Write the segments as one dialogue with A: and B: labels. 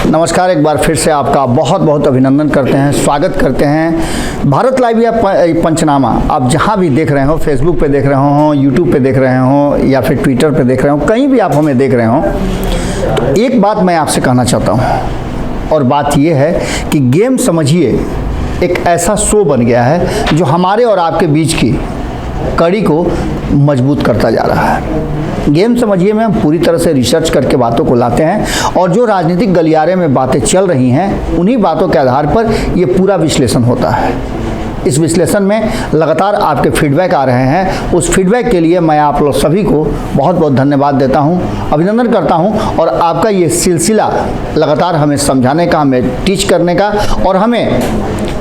A: नमस्कार, एक बार फिर से आपका बहुत बहुत अभिनंदन करते हैं, स्वागत करते हैं। भारत लाइव या पंचनामा आप जहां भी देख रहे हो, फेसबुक पे देख रहे हो, यूट्यूब पे देख रहे हो या फिर ट्विटर पे देख रहे हो, कहीं भी आप हमें देख रहे हो, तो एक बात मैं आपसे कहना चाहता हूं और बात यह है कि गेम समझिए एक ऐसा शो बन गया है जो हमारे और आपके बीच की कड़ी को मजबूत करता जा रहा है। गेम समझिए में हम पूरी तरह से रिसर्च करके बातों को लाते हैं और जो राजनीतिक गलियारे में बातें चल रही हैं उन्हीं बातों के आधार पर ये पूरा विश्लेषण होता है। इस विश्लेषण में लगातार आपके फीडबैक आ रहे हैं। उस फीडबैक के लिए मैं आप लोग सभी को बहुत बहुत धन्यवाद देता हूं, अभिनंदन करता हूं। और आपका ये सिलसिला लगातार हमें समझाने का, हमें टीच करने का और हमें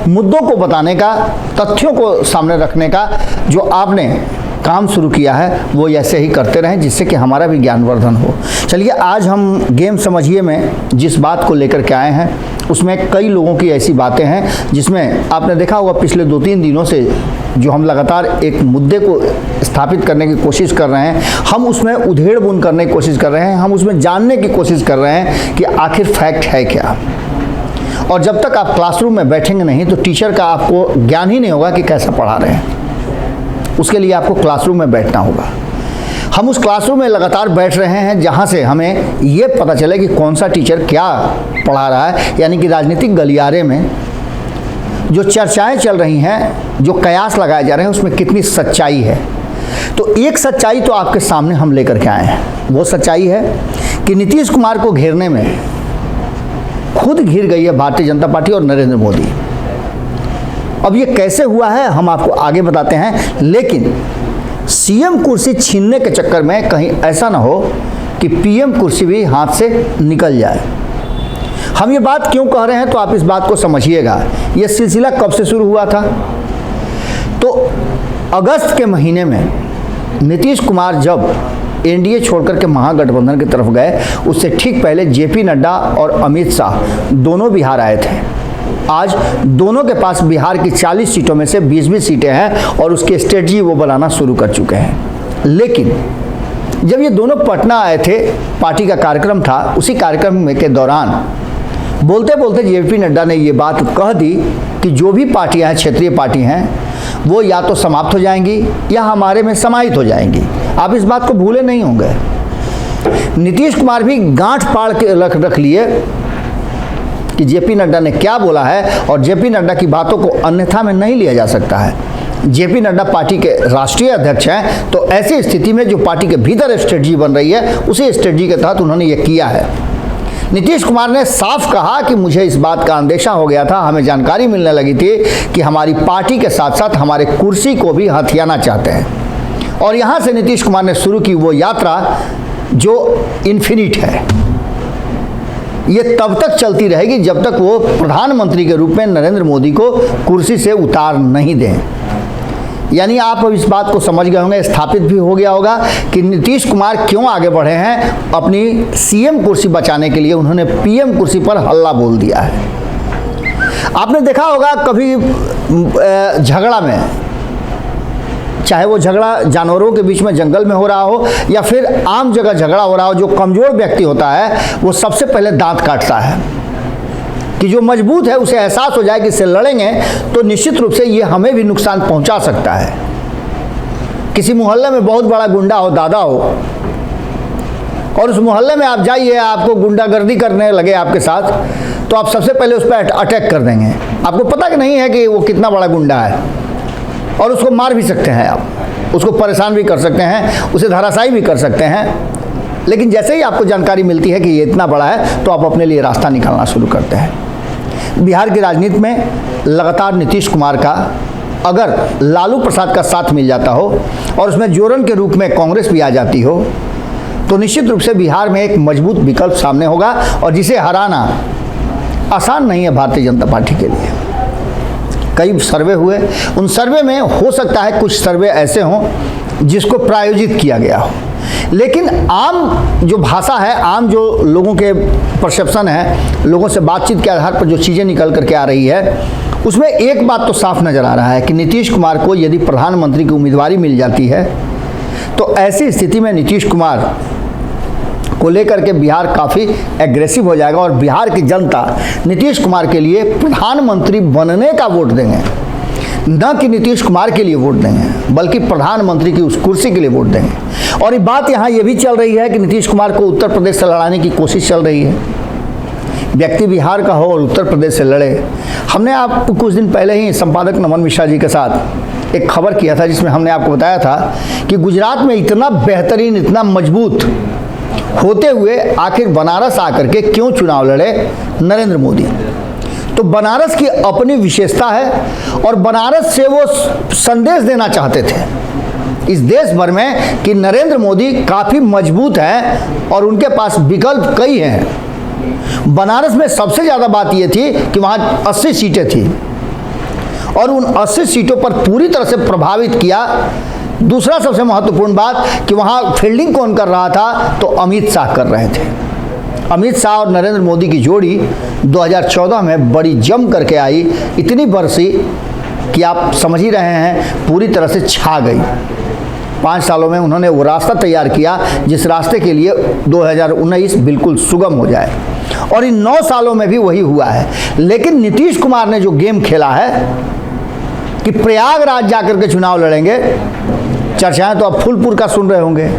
A: मुद्दों को बताने का, तथ्यों को सामने रखने का जो आपने काम शुरू किया है वो ऐसे ही करते रहें, जिससे कि हमारा भी ज्ञानवर्धन हो। चलिए, आज हम गेम समझिए में जिस बात को लेकर के आए हैं उसमें कई लोगों की ऐसी बातें हैं जिसमें आपने देखा होगा पिछले 2-3 दिनों से जो हम लगातार एक मुद्दे को स्थापित करने की कोशिश कर रहे हैं, हम उसमें उधेड़-बुन करने की कोशिश कर रहे हैं, हम उसमें जानने की कोशिश कर रहे हैं कि आखिर फैक्ट है क्या। और जब तक आप क्लासरूम में बैठेंगे नहीं तो टीचर का आपको ज्ञान ही नहीं होगा कि कैसा पढ़ा रहे हैं। उसके लिए आपको क्लासरूम में बैठना होगा। हम उस क्लासरूम में लगातार बैठ रहे हैं जहां से हमें ये पता चले कि कौन सा टीचर क्या पढ़ा रहा है, यानी कि राजनीतिक गलियारे में जो चर्चाएं चल रही हैं, जो कयास लगाए जा रहे हैं, उसमें कितनी सच्चाई है। तो एक सच्चाई तो आपके सामने हम लेकर के आए हैं। वो सच्चाई है कि नीतीश कुमार को घेरने में खुद घिर गई है भारतीय जनता पार्टी और नरेंद्र मोदी। अब ये कैसे हुआ है हम आपको आगे बताते हैं, लेकिन सीएम कुर्सी छीनने के चक्कर में कहीं ऐसा ना हो कि पीएम कुर्सी भी हाथ से निकल जाए। हम ये बात क्यों कह रहे हैं तो आप इस बात को समझिएगा। ये सिलसिला कब से शुरू हुआ था? तो अगस्त के महीने में नीतीश कुमार जब एनडीए छोड़कर के महागठबंधन की तरफ गए, उससे ठीक पहले जेपी नड्डा और अमित शाह दोनों बिहार आए थे। आज दोनों के पास बिहार की 40 सीटों में से 20-20 सीटें हैं और उसकी स्ट्रेटजी वो बनाना शुरू कर चुके हैं। लेकिन जब ये दोनों पटना आए थे, पार्टी का कार्यक्रम था, उसी कार्यक्रम के दौरान बोलते बोलते जेपी नड्डा ने ये बात कह दी कि जो भी पार्टियां हैं, क्षेत्रीय पार्टी हैं, वो या तो समाप्त हो जाएंगी या हमारे में समाहित हो जाएंगी। आप इस बात को भूले नहीं होंगे। नीतीश कुमार भी गांठ पाड़ के रख लिए कि जेपी नड्डा ने क्या बोला है और जेपी नड्डा की बातों को अन्यथा में नहीं लिया जा सकता है। जेपी नड्डा पार्टी के राष्ट्रीय अध्यक्ष हैं, तो ऐसी स्थिति में जो पार्टी के भीतर स्ट्रेटजी बन रही है, उसी स्ट्रेटजी के तहत उन्होंने ये किया है। नीतीश कुमार ने साफ कहा कि मुझे इस बात का अंदेशा हो गया था, हमें जानकारी मिलने लगी थी कि हमारी पार्टी के साथ साथ हमारे कुर्सी को भी हथियाना चाहते हैं। और यहाँ से नीतीश कुमार ने शुरू की वो यात्रा जो इन्फिनिट है। ये तब तक चलती रहेगी जब तक वो प्रधानमंत्री के रूप में नरेंद्र मोदी को कुर्सी से उतार नहीं दें। यानी आप अब इस बात को समझ गए होंगे, स्थापित भी हो गया होगा कि नीतीश कुमार क्यों आगे बढ़े हैं। अपनी सीएम कुर्सी बचाने के लिए उन्होंने पीएम कुर्सी पर हल्ला बोल दिया है। आपने देखा होगा कभी झगड़ा में, चाहे वो झगड़ा जानवरों के बीच में जंगल में हो रहा हो या फिर आम जगह झगड़ा हो रहा हो, जो कमजोर व्यक्ति होता है वो सबसे पहले दांत काटता है कि जो मजबूत है उसे एहसास हो जाए कि इससे लड़ेंगे तो निश्चित रूप से ये हमें भी नुकसान पहुंचा सकता है। किसी मोहल्ले में बहुत बड़ा गुंडा हो, दादा हो, और उस मोहल्ले में आप जाइए, आपको गुंडागर्दी करने लगे आपके साथ, तो आप सबसे पहले उस पर अटैक कर देंगे। आपको पता कि नहीं है कि वो कितना बड़ा गुंडा है और उसको मार भी सकते हैं, आप उसको परेशान भी कर सकते हैं, उसे धराशायी भी कर सकते हैं। लेकिन जैसे ही आपको जानकारी मिलती है कि ये इतना बड़ा है तो आप अपने लिए रास्ता निकालना शुरू करते हैं। बिहार की राजनीति में लगातार नीतीश कुमार का अगर लालू प्रसाद का साथ मिल जाता हो और उसमें जोरन के रूप में कांग्रेस भी आ जाती हो तो निश्चित रूप से बिहार में एक मजबूत विकल्प सामने होगा और जिसे हराना आसान नहीं है भारतीय जनता पार्टी के लिए। कई सर्वे हुए, उन सर्वे में हो सकता है कुछ सर्वे ऐसे हों जिसको प्रायोजित किया गया हो, लेकिन आम जो भाषा है, आम जो लोगों के परसेप्शन है, लोगों से बातचीत के आधार पर जो चीज़ें निकल करके आ रही है, उसमें एक बात तो साफ नज़र आ रहा है कि नीतीश कुमार को यदि प्रधानमंत्री की उम्मीदवारी मिल जाती है तो ऐसी स्थिति में नीतीश कुमार को लेकर के बिहार काफ़ी एग्रेसिव हो जाएगा और बिहार की जनता नीतीश कुमार के लिए प्रधानमंत्री बनने का वोट देंगे, न कि नीतीश कुमार के लिए वोट देंगे बल्कि प्रधानमंत्री की उस कुर्सी के लिए वोट देंगे। और ये बात यहाँ ये भी चल रही है कि नीतीश कुमार को उत्तर प्रदेश से लड़ाने की कोशिश चल रही है, व्यक्ति बिहार का हो और उत्तर प्रदेश से लड़े। हमने आपको कुछ दिन पहले ही संपादक नमन मिश्रा जी के साथ एक खबर किया था जिसमें हमने आपको बताया था कि गुजरात में इतना बेहतरीन, इतना मजबूत होते हुए आखिर बनारस आकर के क्यों चुनाव लड़े नरेंद्र मोदी। तो बनारस की अपनी विशेषता है और बनारस से वो संदेश देना चाहते थे इस देश भर में कि नरेंद्र मोदी काफ़ी मजबूत हैं और उनके पास विकल्प कई हैं। बनारस में सबसे ज़्यादा बात ये थी कि वहाँ 80 सीटें थी और उन 80 सीटों पर पूरी तरह से प्रभावित किया। दूसरा सबसे महत्वपूर्ण बात कि वहाँ फील्डिंग कौन कर रहा था, तो अमित शाह कर रहे थे। अमित शाह और नरेंद्र मोदी की जोड़ी 2014 में बड़ी जम करके आई, इतनी बरसी कि आप समझ ही रहे हैं पूरी तरह से छा गई। 5 सालों में उन्होंने वो रास्ता तैयार किया जिस रास्ते के लिए 2019 बिल्कुल सुगम हो जाए और इन 9 सालों में भी वही हुआ है। लेकिन नीतीश कुमार ने जो गेम खेला है कि प्रयागराज जाकर के चुनाव लड़ेंगे, चर्चाएं तो अब फूलपुर का सुन रहे होंगे,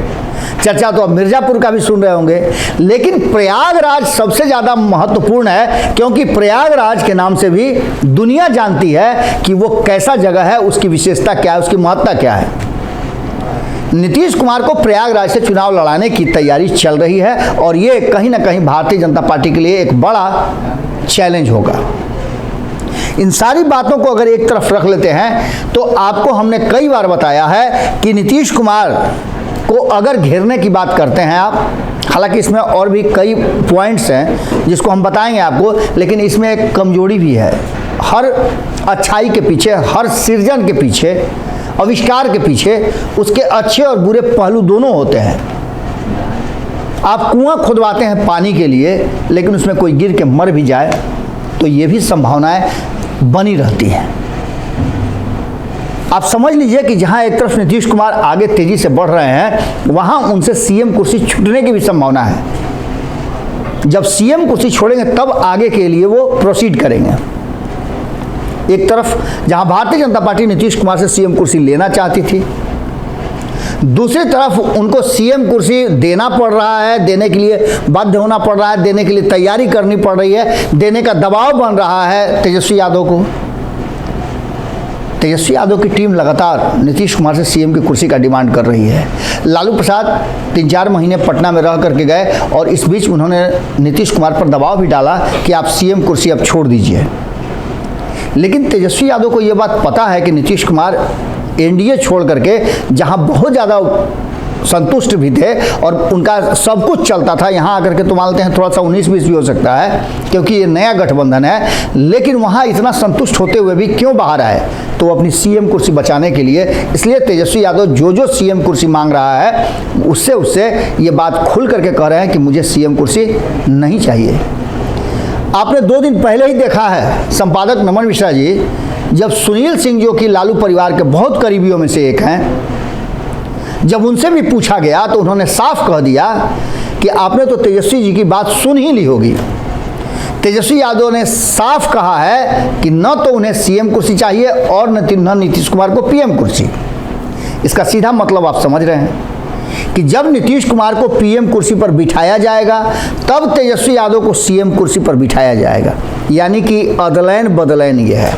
A: चर्चा तो अब मिर्जापुर का भी सुन रहे होंगे, लेकिन प्रयागराज सबसे ज़्यादा महत्वपूर्ण है क्योंकि प्रयागराज के नाम से भी दुनिया जानती है कि वो कैसा जगह है, उसकी विशेषता क्या है, उसकी महत्ता क्या है। नीतीश कुमार को प्रयागराज से चुनाव लड़ाने की तैयारी चल रही है और ये कहीं ना कहीं भारतीय जनता पार्टी के लिए एक बड़ा चैलेंज होगा। इन सारी बातों को अगर एक तरफ रख लेते हैं तो आपको हमने कई बार बताया है कि नीतीश कुमार को अगर घेरने की बात करते हैं आप, हालांकि इसमें और भी कई पॉइंट्स हैं जिसको हम बताएंगे आपको, लेकिन इसमें एक कमजोरी भी है। हर अच्छाई के पीछे, हर सृजन के पीछे, आविष्कार के पीछे उसके अच्छे और बुरे पहलू दोनों होते हैं। आप कुआं खुदवाते हैं पानी के लिए, लेकिन उसमें कोई गिर के मर भी जाए तो ये भी संभावनाएं बनी रहती हैं। आप समझ लीजिए कि जहां एक तरफ नीतीश कुमार आगे तेजी से बढ़ रहे हैं, वहां उनसे सीएम कुर्सी छूटने की भी संभावना है। जब सीएम कुर्सी छोड़ेंगे तब आगे के लिए वो प्रोसीड करेंगे। एक तरफ जहां भारतीय जनता पार्टी नीतीश कुमार से सीएम कुर्सी लेना चाहती थी, दूसरी तरफ उनको सीएम कुर्सी देना पड़ रहा है, देने के लिए बाध्य होना पड़ रहा है, देने के लिए तैयारी करनी पड़ रही है, देने का दबाव बन रहा है तेजस्वी यादव को। तेजस्वी यादव की टीम लगातार नीतीश कुमार से सीएम की कुर्सी का डिमांड कर रही है। लालू प्रसाद 3-4 महीने पटना में रह करके गए और इस बीच उन्होंने नीतीश कुमार पर दबाव भी डाला कि आप सीएम कुर्सी अब छोड़ दीजिए। लेकिन तेजस्वी यादव को ये बात पता है कि नीतीश कुमार एनडीए छोड़ करके जहां बहुत ज़्यादा संतुष्ट भी थे और उनका सब कुछ चलता था, यहाँ आकर के तो मानते हैं थोड़ा सा 19-20 भी हो सकता है क्योंकि ये नया गठबंधन है, लेकिन वहाँ इतना संतुष्ट होते हुए भी क्यों बाहर आए, तो वो अपनी सीएम कुर्सी बचाने के लिए। इसलिए तेजस्वी यादव जो सीएम कुर्सी मांग रहा है उससे ये बात खुल करके कह रहे हैं कि मुझे सीएम कुर्सी नहीं चाहिए। आपने 2 दिन पहले ही देखा है संपादक नमन मिश्रा जी, जब सुनील सिंह जो कि लालू परिवार के बहुत करीबियों में से एक हैं, जब उनसे भी पूछा गया तो उन्होंने साफ कह दिया कि आपने तो तेजस्वी जी की बात सुन ही ली होगी। तेजस्वी यादव ने साफ कहा है कि न तो उन्हें सीएम कुर्सी चाहिए और न नीतीश कुमार को पीएम कुर्सी। इसका सीधा मतलब आप समझ रहे हैं कि जब नीतीश कुमार को पीएम कुर्सी पर बिठाया जाएगा तब तेजस्वी यादव को सीएम कुर्सी पर बिठाया जाएगा, यानी कि अदलैन बदलैन ये है।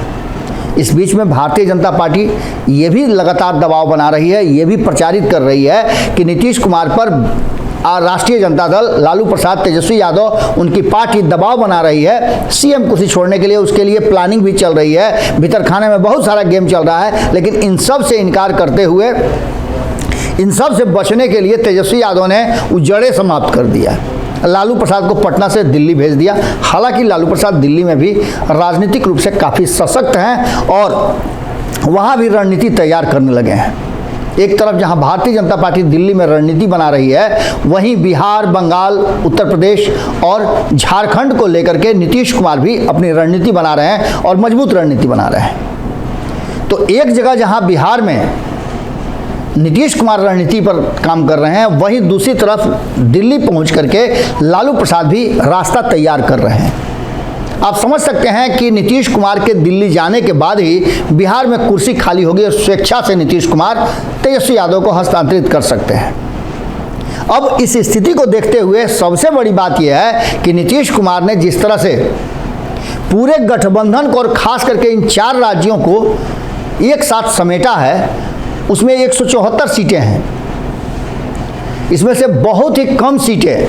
A: इस बीच में भारतीय जनता पार्टी ये भी लगातार दबाव बना रही है, ये भी प्रचारित कर रही है कि नीतीश कुमार पर राष्ट्रीय जनता दल, लालू प्रसाद, तेजस्वी यादव, उनकी पार्टी दबाव बना रही है सीएम कुर्सी छोड़ने के लिए। उसके लिए प्लानिंग भी चल रही है, भीतर खाने में बहुत सारा गेम चल रहा है। लेकिन इन सब से इनकार करते हुए, इन सब से बचने के लिए तेजस्वी यादव ने उजड़े समाप्त कर दिया। लालू प्रसाद को पटना से दिल्ली भेज दिया। हालांकि लालू प्रसाद दिल्ली में भी राजनीतिक रूप से काफ़ी सशक्त हैं और वहाँ भी रणनीति तैयार करने लगे हैं। एक तरफ जहाँ भारतीय जनता पार्टी दिल्ली में रणनीति बना रही है, वहीं बिहार, बंगाल, उत्तर प्रदेश और झारखंड को लेकर के नीतीश कुमार भी अपनी रणनीति बना रहे हैं और मजबूत रणनीति बना रहे हैं। तो एक जगह जहाँ बिहार में नीतीश कुमार रणनीति पर काम कर रहे हैं, वहीं दूसरी तरफ दिल्ली पहुंच करके लालू प्रसाद भी रास्ता तैयार कर रहे हैं। आप समझ सकते हैं कि नीतीश कुमार के दिल्ली जाने के बाद ही बिहार में कुर्सी खाली होगी और स्वेच्छा से नीतीश कुमार तेजस्वी यादव को हस्तांतरित कर सकते हैं। अब इस स्थिति को देखते हुए सबसे बड़ी बात यह है कि नीतीश कुमार ने जिस तरह से पूरे गठबंधन को और खास करके इन 4 राज्यों को एक साथ समेटा है, उसमें 174 सीटें हैं। इसमें से बहुत ही कम सीटें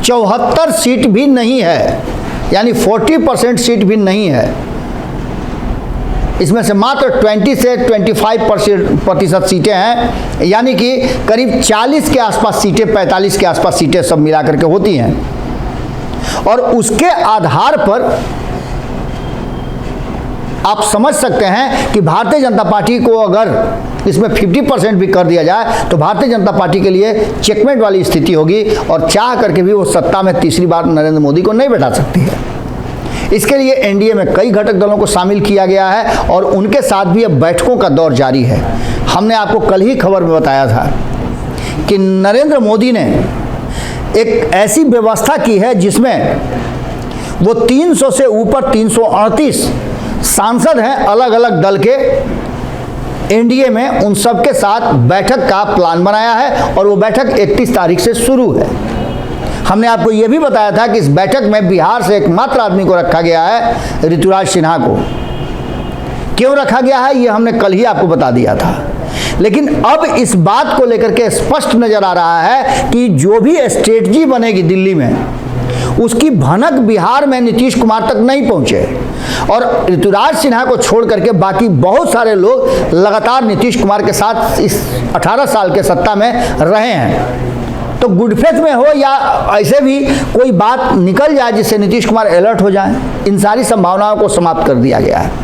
A: 74 सीट भी नहीं है, यानी 40% सीट भी नहीं है। इसमें से मात्र 20 से 25% सीटें हैं, यानी कि करीब 40 के आसपास सीटें, 45 के आसपास सीटें सब मिलाकर के होती हैं। और उसके आधार पर आप समझ सकते हैं कि भारतीय जनता पार्टी को अगर इसमें 50% भी कर दिया जाए तो भारतीय जनता पार्टी के लिए चेकमेट वाली स्थिति होगी और चाह करके भी वो सत्ता में तीसरी बार नरेंद्र मोदी को नहीं बैठा सकती है। इसके लिए एनडीए में कई घटक दलों को शामिल किया गया है और उनके साथ भी अब बैठकों का दौर जारी है। हमने आपको कल ही खबर में बताया था कि नरेंद्र मोदी ने एक ऐसी व्यवस्था की है जिसमें वो 300 से ऊपर 338 सांसद हैं अलग अलग दल के एनडीए में, उन सब के साथ बैठक का प्लान बनाया है और वो बैठक 31 तारीख से शुरू है। हमने आपको ये भी बताया था कि इस बैठक में बिहार से एकमात्र आदमी को रखा गया है, ऋतुराज सिन्हा को। क्यों रखा गया है ये हमने कल ही आपको बता दिया था, लेकिन अब इस बात को लेकर के स्पष्ट नजर आ रहा है कि जो भी स्ट्रेटजी बनेगी दिल्ली में, उसकी भनक बिहार में नीतीश कुमार तक नहीं पहुंचे और ऋतुराज सिन्हा को छोड़ करके बाकी बहुत सारे लोग लगातार नीतीश कुमार के साथ इस 18 साल के सत्ता में रहे हैं। तो गुड फेथ में हो या ऐसे भी कोई बात निकल जाए जिससे नीतीश कुमार अलर्ट हो जाए, इन सारी संभावनाओं को समाप्त कर दिया गया है।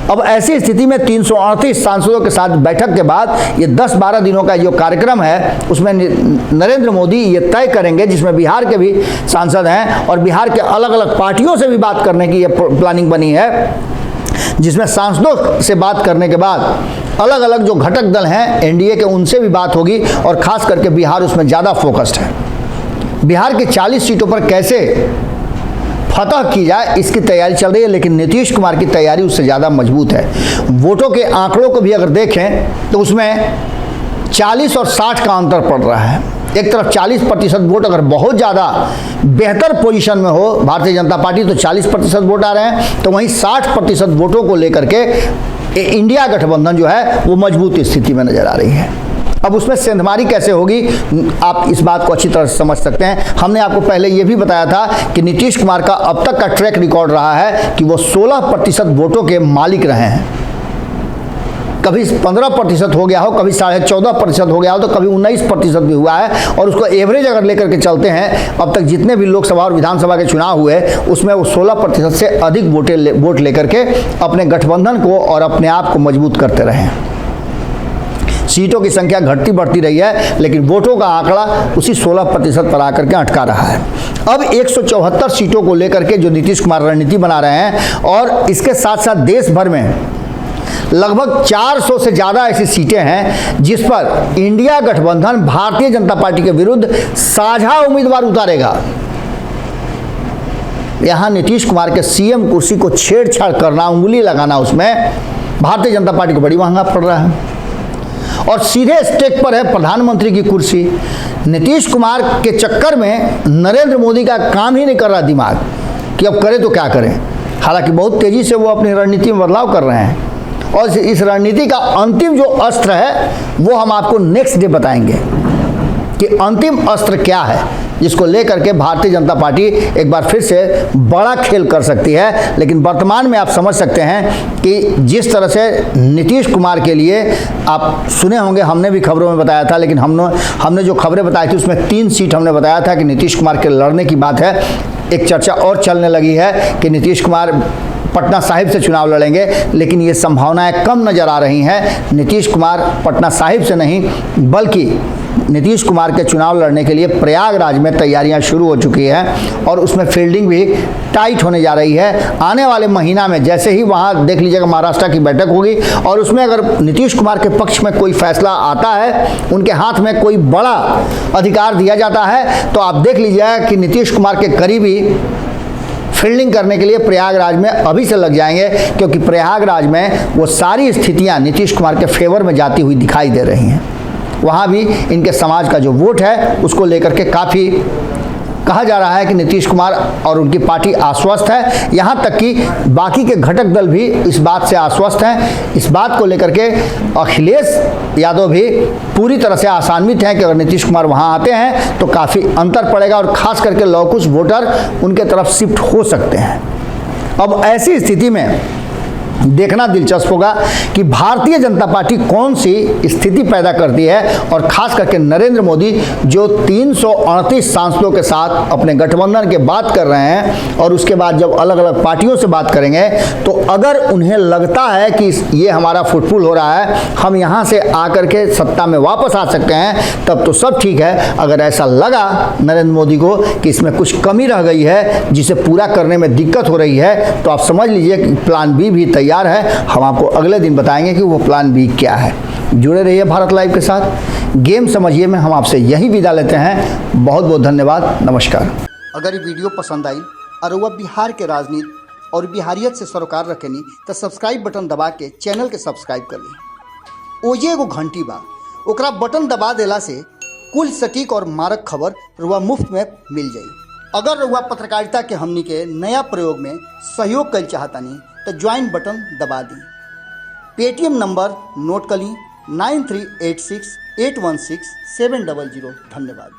A: अब ऐसी स्थिति में 338 सांसदों के साथ बैठक के बाद ये 10-12 दिनों का जो कार्यक्रम है उसमें नरेंद्र मोदी ये तय करेंगे, जिसमें बिहार के भी सांसद हैं और बिहार के अलग अलग पार्टियों से भी बात करने की ये प्लानिंग बनी है, जिसमें सांसदों से बात करने के बाद अलग अलग जो घटक दल हैं एनडीए के उनसे भी बात होगी और खास करके बिहार उसमें ज़्यादा फोकस्ड है। बिहार की 40 सीटों पर कैसे फतह की जाए इसकी तैयारी चल रही है, लेकिन नीतीश कुमार की तैयारी उससे ज़्यादा मजबूत है। वोटों के आंकड़ों को भी अगर देखें तो उसमें 40 और 60 का अंतर पड़ रहा है। एक तरफ 40% वोट अगर बहुत ज़्यादा बेहतर पोजीशन में हो भारतीय जनता पार्टी तो 40% वोट आ रहे हैं, तो वहीं 60% वोटों को लेकर के इंडिया गठबंधन जो है वो मजबूत स्थिति में नज़र आ रही है। अब उसमें सेंधमारी कैसे होगी आप इस बात को अच्छी तरह से समझ सकते हैं। हमने आपको पहले ये भी बताया था कि नीतीश कुमार का अब तक का ट्रैक रिकॉर्ड रहा है कि वो 16% वोटों के मालिक रहे हैं। कभी 15% हो गया हो, कभी 14.5% हो गया हो, तो कभी 19% भी हुआ है। और उसको एवरेज अगर लेकर के चलते हैं, अब तक जितने भी लोकसभा और विधानसभा के चुनाव हुए उसमें वो 16% से अधिक वोट लेकर के अपने गठबंधन को और अपने आप को मजबूत करते रहे। सीटों की संख्या घटती बढ़ती रही है, लेकिन वोटों का आंकड़ा उसी 16% पर आकर के अटका रहा है। अब 174 सीटों को लेकर के जो नीतीश कुमार रणनीति बना रहे हैं और इसके साथ साथ देश भर में लगभग 400 से ज़्यादा ऐसी सीटें हैं जिस पर इंडिया गठबंधन भारतीय जनता पार्टी के विरुद्ध साझा उम्मीदवार उतारेगा। यहाँ नीतीश कुमार के सीएम कुर्सी को छेड़छाड़ करना, उंगली लगाना, उसमें भारतीय जनता पार्टी को बड़ी महंगा पड़ रहा है। और सीधे स्टेक पर है प्रधानमंत्री की कुर्सी। नीतीश कुमार के चक्कर में नरेंद्र मोदी का काम ही नहीं कर रहा दिमाग कि अब करें तो क्या करें। हालांकि बहुत तेज़ी से वो अपनी रणनीति में बदलाव कर रहे हैं और इस रणनीति का अंतिम जो अस्त्र है वो हम आपको नेक्स्ट डे बताएंगे कि अंतिम अस्त्र क्या है, जिसको लेकर के भारतीय जनता पार्टी एक बार फिर से बड़ा खेल कर सकती है। लेकिन वर्तमान में आप समझ सकते हैं कि जिस तरह से नीतीश कुमार के लिए आप सुने होंगे, हमने भी खबरों में बताया था, लेकिन हमने जो खबरें बताई थी उसमें 3 सीट हमने बताया था कि नीतीश कुमार के लड़ने की बात है। एक चर्चा और चलने लगी है कि नीतीश कुमार पटना साहिब से चुनाव लड़ेंगे, लेकिन ये संभावनाएं कम नज़र आ रही हैं। नीतीश कुमार पटना साहिब से नहीं बल्कि नीतीश कुमार के चुनाव लड़ने के लिए प्रयागराज में तैयारियां शुरू हो चुकी है और उसमें फील्डिंग भी टाइट होने जा रही है। आने वाले महीना में जैसे ही वहां देख लीजिएगा महाराष्ट्र की बैठक होगी और उसमें अगर नीतीश कुमार के पक्ष में कोई फैसला आता है, उनके हाथ में कोई बड़ा अधिकार दिया जाता है, तो आप देख लीजिएगा कि नीतीश कुमार के करीबी फील्डिंग करने के लिए प्रयागराज में अभी से लग जाएंगे, क्योंकि प्रयागराज में वो सारी स्थितियां नीतीश कुमार के फेवर में जाती हुई दिखाई दे रही हैं। वहाँ भी इनके समाज का जो वोट है उसको लेकर के काफ़ी कहा जा रहा है कि नीतीश कुमार और उनकी पार्टी आश्वस्त है। यहाँ तक कि बाकी के घटक दल भी इस बात से आश्वस्त हैं। इस बात को लेकर के अखिलेश यादव भी पूरी तरह से आशान्वित हैं कि अगर नीतीश कुमार वहाँ आते हैं तो काफ़ी अंतर पड़ेगा और ख़ास करके लौकुश वोटर उनके तरफ शिफ्ट हो सकते हैं। अब ऐसी स्थिति में देखना दिलचस्प होगा कि भारतीय जनता पार्टी कौन सी स्थिति पैदा करती है और खास करके नरेंद्र मोदी जो 338 सांसदों के साथ अपने गठबंधन के बात कर रहे हैं और उसके बाद जब अलग अलग पार्टियों से बात करेंगे, तो अगर उन्हें लगता है कि ये हमारा फुटफुल हो रहा है, हम यहाँ से आकर के सत्ता में वापस आ सकते हैं, तब तो सब ठीक है। अगर ऐसा लगा नरेंद्र मोदी को कि इसमें कुछ कमी रह गई है जिसे पूरा करने में दिक्कत हो रही है, तो आप समझ लीजिए कि प्लान बी भी तैयार है। हम आपको अगले दिन बताएंगे कि वो प्लान बी क्या है। जुड़े रहिए भारत लाइव के साथ। गेम समझिए में हम आपसे यही विदा लेते हैं। बहुत बहुत धन्यवाद। नमस्कार। अगर ये वीडियो पसंद आई और वह बिहार के राजनीति और बिहारियत से सरोकार रखेनी तो सब्सक्राइब बटन दबा के चैनल के सब्सक्राइब कर ली। ओजे एगो घंटी बा, ओकरा बटन दबा देला से कुल सटीक और मारक खबर रुआ मुफ्त में मिल जाई। अगर रुआ पत्रकारिता के हमनी के नया प्रयोग में सहयोग कर चाहतानी तो ज्वाइन बटन दबा दी। पेटीएम नंबर नोट कर ली 9386816700। धन्यवाद।